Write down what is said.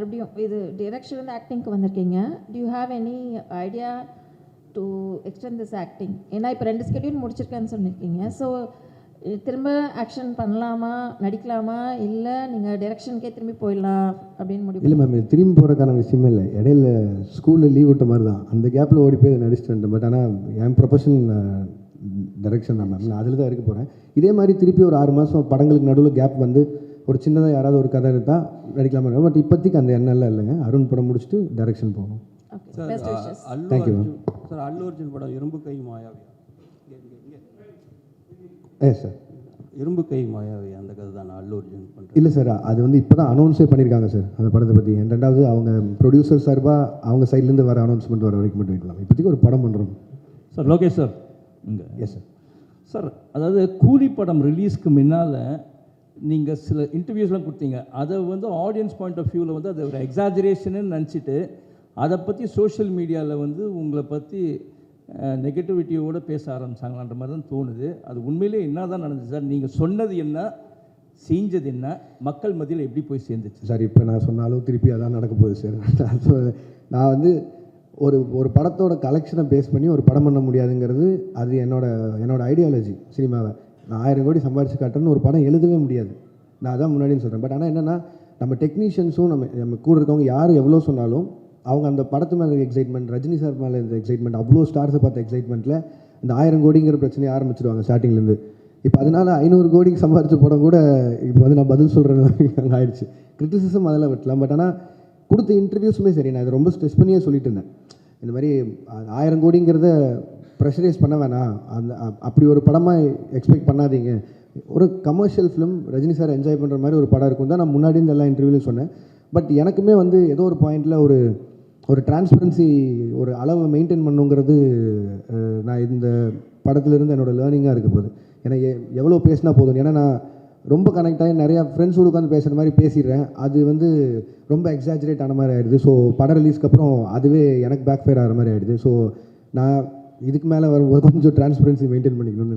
மறுபடியும் இது டைரக்ஷன் ஆக்டிங்க்கு வந்திருக்கீங்க. To you have any idea to extend this acting? ஏன்னா இப்போ 2 ஸ்கெடியூல் முடிச்சிருக்கேன்னு சொல்லியிருக்கீங்க. ஸோ திரும்ப ஆக்ஷன் பண்ணலாமா, நடிக்கலாமா, இல்லை நீங்கள் டைரக்ஷனுக்கே திரும்பி போயிடலாம் அப்படின்னு முடிவு? இல்லை மேம், இது திரும்பி போகிறக்கான விஷயமே இல்லை. இடையில ஸ்கூலில் லீவ் விட்ட மாதிரி தான், அந்த கேப்பில் ஓடி போய் நடிச்சுட்டு வந்துட்டேன். பட் ஆனால் என் ப்ரொஃபஷன் டைரக்ஷன் தான் மேம், நான் அதில் தான் இருக்க போகிறேன். இதே மாதிரி திருப்பி ஒரு 6 மாதம் படங்களுக்கு நடுவில் கேப் வந்து ஒரு சின்னதாக யாராவது ஒரு கதை எடுத்தால் நடிக்கலாமா. பட் இப்போதைக்கு அந்த எண்ணெல்லாம் இல்லைங்க. அருண் படம் முடிச்சுட்டு டைரக்ஷன் போகணும். Thank you ma'am. சார், அல்லு அர்ஜுன் படம் இரும்பு கை மாயாவி. சார், இரும்பு கை மாயாவி அந்த கதை தான் அல்லு அர்ஜுன் பண்ணுறேன். இல்லை சார், அது வந்து இப்போ தான் அனௌன்ஸே பண்ணியிருக்காங்க சார் அந்த படத்தை பற்றி. ரெண்டாவது அவங்க ப்ரொடியூசர் சார்பாக அவங்க சைட்லேருந்து வர அனௌன்ஸ்மெண்ட் வர வரைக்கும் மட்டும் வைக்கலாம். இப்போதைக்கு ஒரு படம் பண்ணுறோம் சார். லோகேஷ் சார் இங்கே. Yes sir. சார், அதாவது கூலி படம் ரிலீஸ்க்கு முன்னால் நீங்கள் சில இன்டர்வியூஸ்லாம் கொடுத்தீங்க. அதை வந்து ஆடியன்ஸ் பாயிண்ட் ஆஃப் வியூவில் வந்து அதை ஒரு எக்ஸாஜரேஷன்னு நினச்சிட்டு அதை பற்றி சோஷியல் மீடியாவில் வந்து உங்களை பற்றி நெகட்டிவிட்டியோடு பேச ஆரம்பிச்சாங்களான்ற மாதிரி தான் தோணுது. அது உண்மையிலே என்ன தான் நடந்துச்சு சார்? நீங்கள் சொன்னது என்ன, செஞ்சது என்ன, மக்கள் மத்தியில் எப்படி போய் சேர்ந்துச்சு சார்? இப்போ நான் சொன்னாலும் திருப்பி அதான் நடக்க போகுது சார். நான் வந்து ஒரு படத்தோட கலெக்ஷனை பேஸ் பண்ணி ஒரு படம் பண்ண முடியாதுங்கிறது அது என்னோட ஐடியாலஜி. சினிமாவை நான் 1000 கோடி சம்பாரிச்சு காட்டுறேன்னு ஒரு படம் எழுதவே முடியாது. நான் அதான் முன்னாடின்னு சொல்கிறேன். பட் ஆனால் என்னென்னா, நம்ம டெக்னீஷியன்ஸும் நம்ம கூட இருக்கவங்க யார் எவ்வளோ சொன்னாலும் அவங்க அந்த படத்து மேலே எக்ஸைட்மெண்ட், ரஜினி சார் மேலே இந்த எக்ஸைட்மெண்ட், அவ்வளோ ஸ்டார்ஸை பார்த்த எக்ஸைட்மெண்ட்டில் இந்த 1000 கோடிங்கிற பிரச்சனையை ஆரம்பிச்சிடுவாங்க ஸ்டார்டிங்லேருந்து. இப்போ அதனால் 500 கோடிக்கு சம்பாரிச்ச படம் கூட இப்போ வந்து நான் பதில் சொல்கிறேன் ஆயிடுச்சு. கிரிட்டிசிசம் அதெல்லாம் விட்டலாம். பட் ஆனால் கொடுத்த இன்டர்வியூஸுமே சரி, நான் இதை ரொம்ப ஸ்ட்ரெஸ் பண்ணியே சொல்லிட்டு இருந்தேன். இந்த மாதிரி 1000 கோடிங்கிறத ப்ரெஷரைஸ் பண்ண வேணாம், அந்த அப்படி ஒரு படமாக எக்ஸ்பெக்ட் பண்ணாதீங்க. ஒரு commercial film, Rajini sir enjoy பண்ணுற மாதிரி ஒரு படம் இருக்கும் தான் நான் முன்னாடி இந்த எல்லா இன்டர்வியூலையும் சொன்னேன். பட் எனக்குமே வந்து ஏதோ ஒரு பாயிண்டில் ஒரு டிரான்ஸ்பரன்சி, ஒரு அளவை மெயின்டைன் பண்ணுங்கிறது நான் இந்த படத்துலேருந்து என்னோடய லேர்னிங்காக இருக்க போகுது. ஏன்னா எவ்வளோ பேசினா போதும். ஏன்னா நான் ரொம்ப கனெக்ட் ஆகி நிறையா ஃப்ரெண்ட்ஸோடு உட்காந்து பேசுகிற மாதிரி பேசிடுறேன். அது வந்து ரொம்ப எக்ஸாஜரேட் ஆன மாதிரி ஆகிடுது. ஸோ படம் ரிலீஸ்க்கு அப்புறம் அதுவே எனக்கு பேக் ஃபயர் ஆகிற மாதிரி ஆகிடுது. ஸோ நான் இதுக்கு மேலே வரும்போது கொஞ்சம் டிரான்ஸ்பரன்சி மெயின்டைன் பண்ணிக்கணும்னு